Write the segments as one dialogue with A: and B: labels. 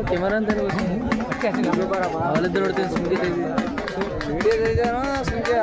A: Camera అంతా వాళ్ళిద్దరు Sunki video చేశాను సుంకి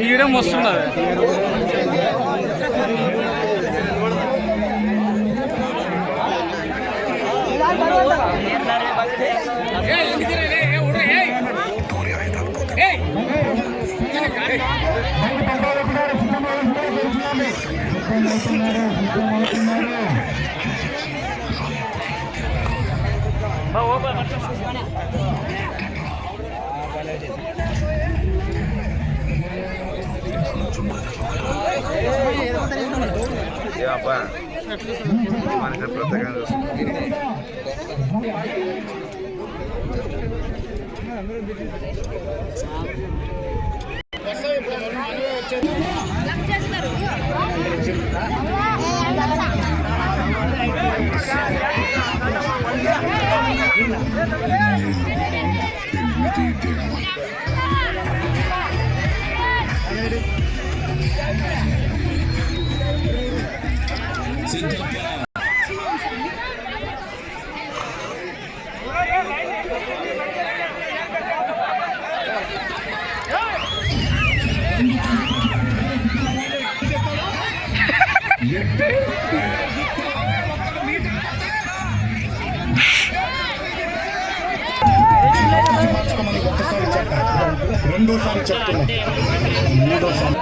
A: వీడియో వస్తున్నది మనకి ప్రత్యేకంగా రెండోసారి చెప్తున్నా మూడోసారి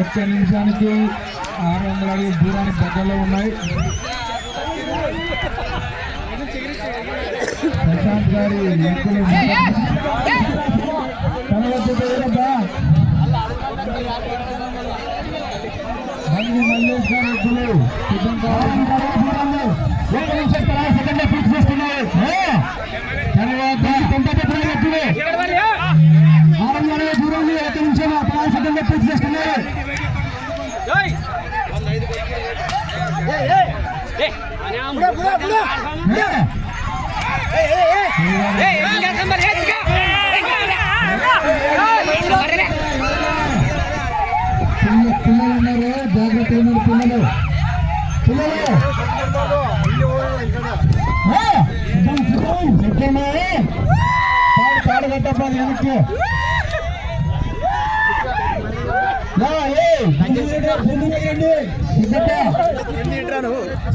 A: ఒక్క నిమిషానికి 600 అడుగుల దూరానికి దగ్గరలో ఉన్నాయి. ప్రశాంత్ గారి మల్లేశ్వరులు పూర్తి చేస్తున్నారు. తర్వాత 600 దూరాన్ని 1 నిమిషం 10 సెకండ్లు పూర్తి చేస్తున్నారు. పిల్లలు ఉన్నారు పిల్లలు పిల్లలు పాడు కట్టప్ప వెనక్కి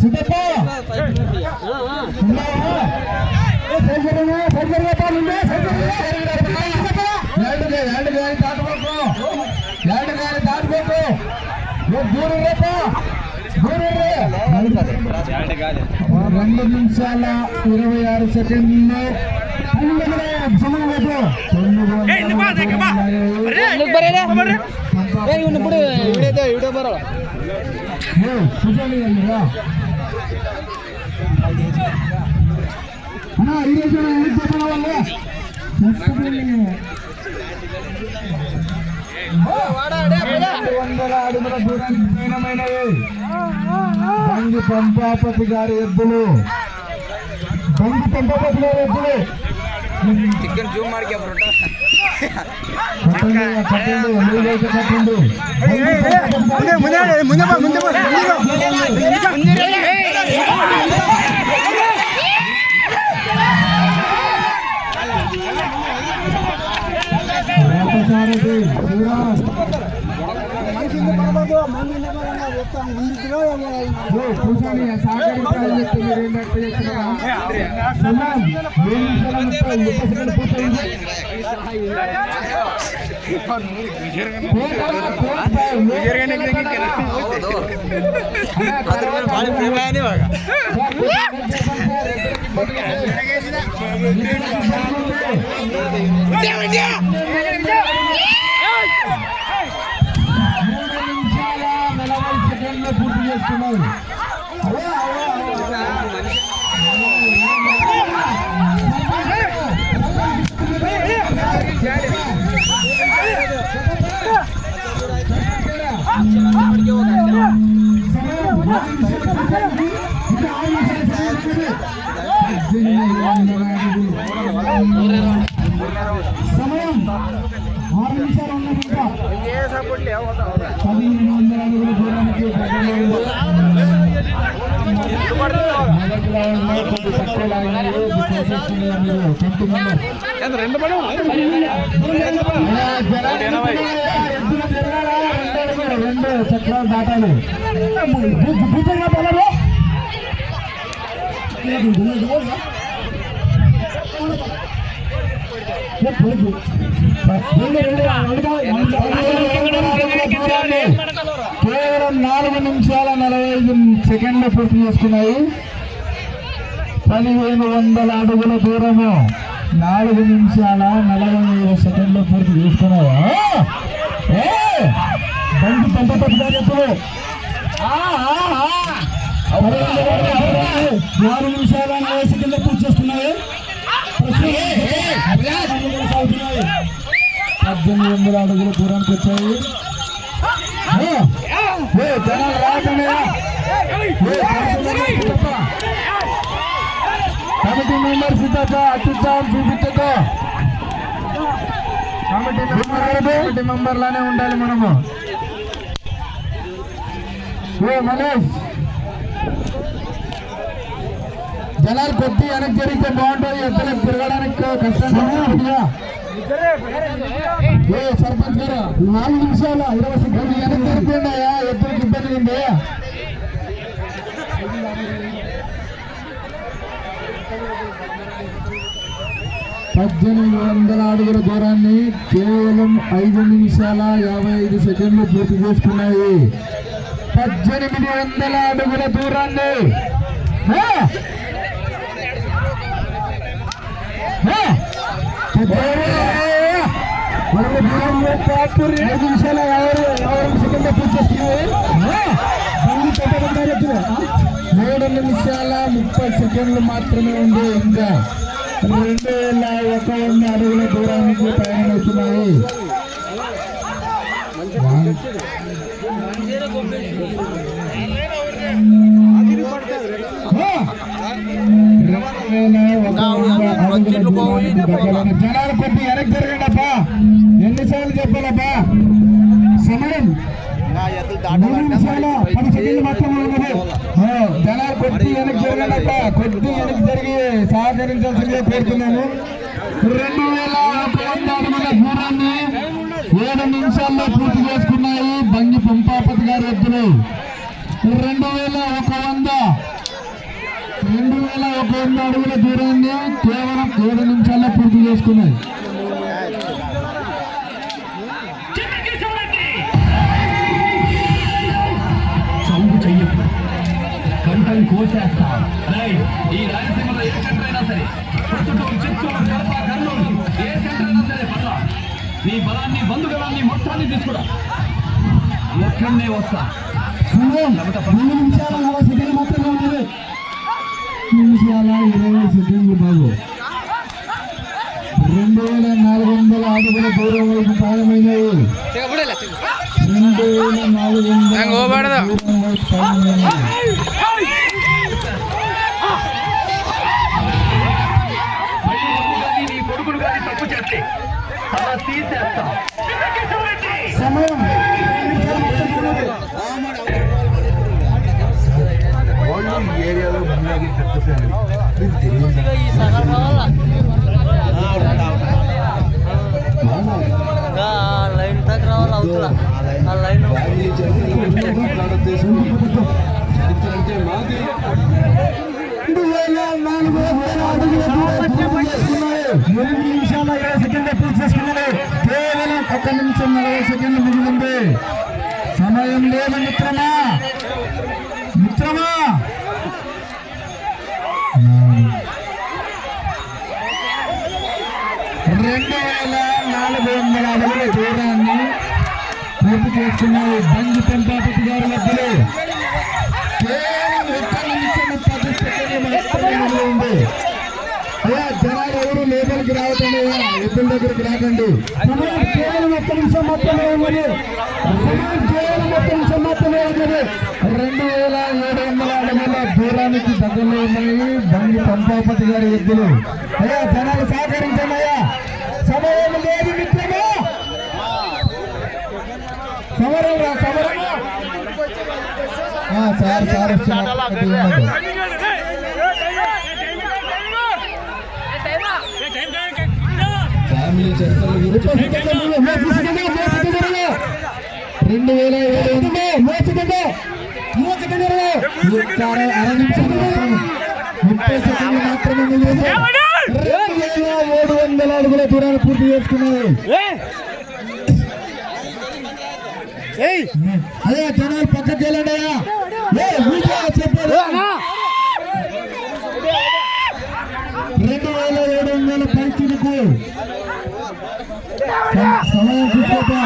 A: సిద్ధప్ప దాటుకోకు దూరం రేప 2 నిమిషాల 26 సెకండ్లు అడుగుల దూరానికి పయనమైనవి బంగి పంపాపతి గారి ఎద్దులు పూర్తి చేస్తున్నారు. సమయం 6 నిమిషాలు ఉన్నట్టుగా 1500 అడుగుల దూరానికి రెండు చక్రాలు దాటాలి. కేవలం 4 నిమిషాల 45 సెకండ్లు పూర్తి చేసుకున్నాయి. 1500 అడుగుల దూరము 4 నిమిషాల 45 సెకండ్లు పూర్తి చేసుకున్నాయా? బండి పంపప్పుడు 4 నిమిషాల 40 సెకండ్లు పూర్తి చేస్తున్నాయి. 1800 అడుగుల దూరానికి వచ్చాయి. జనాలు రాకుండా కమిటీ మెంబర్ సిద్ధత అత్యుత్సాహం చూపించక కమిటీ మెంబర్ లానే ఉండాలి మనము. మనోజ్ జనాలు కొద్ది వెనక్కి జరిగితే బాగుంటుంది. ఎత్తులకు తిరగడానికి కష్టంగా. సర్పంచ్ గారు 4 నిమిషాల 20 సెకండ్లు వెనక్కి జరిగిపోయినాయా? ఎత్తులకు ఇబ్బంది ఉంది. $1800 అడుగుల దూరాన్ని కేవలం 5 నిమిషాల 55 సెకండ్లు పూర్తి చేసుకున్నాయి. 1800 అడుగుల దూరాన్ని 5 నిమిషాల 50 సెకండ్లు పూర్తి చేసుకున్నాయి. 3 నిమిషాల 30 సెకండ్లు మాత్రమే ఉంది. ఇంకా 2100 అడుగుల దూరానికి ప్రయాణమవుతున్నాయి. 2100 జనాలు కొద్ది వెనక్కి జరగండి అబ్బా. ఎన్నిసార్లు చెప్పాలబ్బా? సమయం 10 సెకండ్లు మాత్రమే ఉన్నది. జనాలు కొద్ది వెనక్కి జరగాలట, కొద్ది వెనక్కి జరిగి సహకరించాల్సిందిగా కోరుతున్నాము. 2100 అడుగుల దూరాన్ని 7 నిమిషాల్లో పూర్తి చేసుకున్నాయి బంగి పంపాపతి గారి ఎద్దులు. 2100 అడుగుల దూరాన్ని కేవలం 7 నిమిషాల్లో పూర్తి చేసుకున్నాయి.
B: కంటని కోసేస్తా. ఈ రాయలసీమలో ఏ సెంటర్ అయినా సరే, పుత్తూరు, చిత్తూరు, కడప, కర్నూలు, ఏ సెంటర్ అయినా సరే పర్లా. నీ బలాన్ని, బంధుగలాన్ని మొత్తాన్ని తీసుకురా. ఒక్కడే వస్తా.
A: 2 నిమిషాల 40 సెకండ్లు మాత్రమే ఉన్నది. 2 నిమిషాల 20 సెకండ్లు బాబు. 2400 అడుగుల దూరం వైపు ప్రారంభమైనవి. 2400 దూరం వైపు ప్రారంభమైనవి. సమయం ఏరియాలో
C: లైన్ దాకా రావాలి అవుతుందా ఆ లైన్
A: 8 నిమిషాల 20 సెకండ్లు పూర్తి చేసుకున్నారు. కేవలం 1 నిమిషం 40 సెకండ్లు మిగిలింది. సమయం లేదు మిత్రమా. 2400 అడుగుల దూరాన్ని పూర్తి చేసుకున్నారు బంగి పంపాపతి గారి మధ్యలో. కేవలం 1 నిమిషం 10 సెకండ్లు మాత్రమే మిగిలింది. అయ్యా జనాలు ఎవరు లోపలికి రావటండి, ఎద్దుల దగ్గరికి రాకండి. సమయం కేవలం 1 నిమిషం మాత్రమే ఉన్నది. 2700 అడుగుల దూరానికి దగ్గరలో ఉన్నాయి బంగి పంపాపతి గారి ఎద్దులు. అయ్యా జనాలు సహకరించండి అయ్యా. సమయం లేదు మిత్రమా. సమరం సార్ ఫ్యామిలీ చరిత్రలో 700 అడుగుల దూరాన్ని పూర్తి చేసుకున్నారు. అదే జనాలు పక్కకి వెళ్ళండి అయ్యా. చెప్పారు 2700 పైచిలకు సమయం చూసుకో.